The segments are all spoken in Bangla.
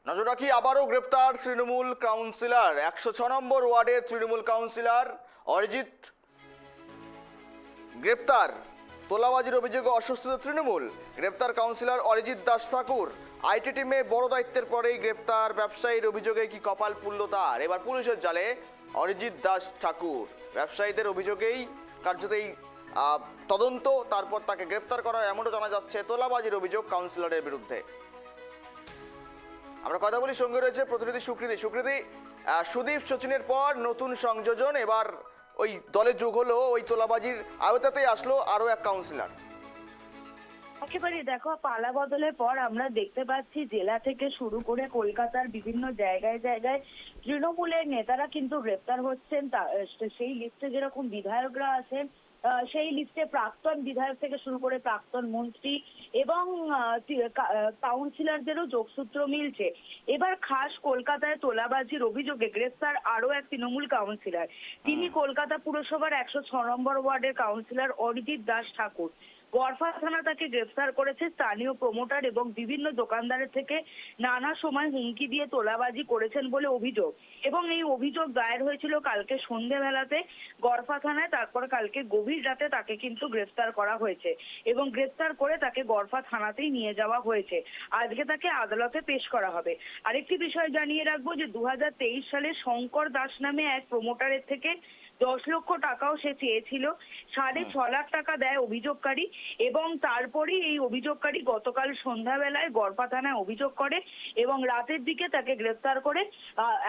নজর রাখি, আবারও গ্রেপ্তার তৃণমূল কাউন্সিলর। 106 নম্বর ওয়ার্ডের তৃণমূল কাউন্সিলর অরিজিৎ গ্রেপ্তার। তোলাবাজির অভিযোগে অস্বস্তিত তৃণমূল। গ্রেপ্তার কাউন্সিলর অরিজিৎ দাস ঠাকুর। আইটি টিমে বড় দায়িত্বের পরেই গ্রেপ্তার। ব্যবসায়ীর অভিযোগে কি কপাল পুড়ল তার। এবার পুলিশের জালে অরিজিৎ দাস ঠাকুর। ব্যবসায়ীদের অভিযোগেই কার্যতই তদন্ত, তারপর তাকে গ্রেপ্তার করা, এমনও জানা যাচ্ছে তোলাবাজির অভিযোগ কাউন্সিলরের বিরুদ্ধে। আমরা কথা বলি, সঙ্গে রয়েছে প্রতিনিধি সুকৃতি। সুকৃতি, সুদীপ সচিনের পর নতুন সংযোজন, এবার ওই দলে যোগ হলো, ওই তোলাবাজির আওতাতেই আসলো আরো এক কাউন্সিলর। একেবারে দেখো, পালা বদলের পর আমরা দেখতে পাচ্ছি জেলা থেকে শুরু করে কলকাতার বিভিন্ন জায়গায় জায়গায় তৃণমূলের নেতারা কিন্তু গ্রেপ্তার হচ্ছেন। সেই লিস্টে যেরকম বিধায়করা আছেন, সেই লিস্টে প্রাক্তন বিধায়ক থেকে শুরু করে প্রাক্তন মন্ত্রী এবং কাউন্সিলরদেরও যোগসূত্র মিলছে। এবার খাস কলকাতায় তোলাবাজির অভিযোগে গ্রেফতার আরো এক তৃণমূল কাউন্সিলর। তিনি কলকাতা পুরসভার 106 নম্বর ওয়ার্ডের কাউন্সিলর অরিজিৎ দাস ঠাকুর। গড়ফা থানা তাকে গ্রেফতার করেছে। স্থানীয় প্রমোটার এবং বিভিন্ন দোকানদারের থেকে নানা সময় হুমকি দিয়ে তোলাবাজি করেছেন বলে অভিযোগ, এবং এই অভিযোগ দায়ের হয়েছিল কালকে সন্ধ্যেবেলাতে গড়ফা থানায়। তারপর কালকে গভীর রাতে তাকে কিন্তু গ্রেফতার করা হয়েছে এবং গ্রেফতার করে তাকে গড়ফা থানাতেই নিয়ে যাওয়া হয়েছে। আজকে তাকে আদালতে পেশ করা হবে। আরেকটি বিষয় জানিয়ে রাখবো যে 2023 সালে শঙ্কর দাস নামে এক প্রমোটারের থেকে 10 লক্ষ টাকাও সে চেয়েছিল। 6.5 লাখ টাকা দেয় অভিযোগকারী, এবং তারপরেই এই অভিযোগকারী গতকাল সন্ধ্যাবেলায় গড়পা থানায় অভিযোগ করে এবং রাতের দিকে তাকে গ্রেফতার করে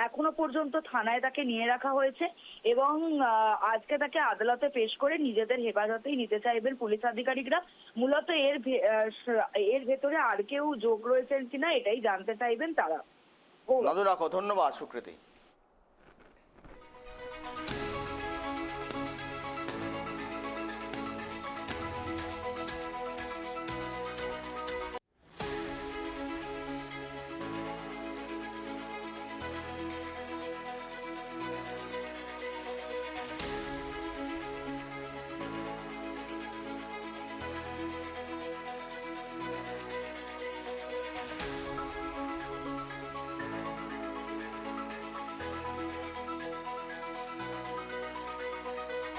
এখনো পর্যন্ত থানায় তাকে নিয়ে রাখা হয়েছে এবং আজকে তাকে আদালতে পেশ করে নিজেদের হেফাজতেই নিতে চাইবেন পুলিশ আধিকারিকরা। মূলত এর ভেতরে আর কেউ যোগ রয়েছেন কিনা এটাই জানতে চাইবেন তারা। নজর রাখো। ধন্যবাদ সুকৃতি।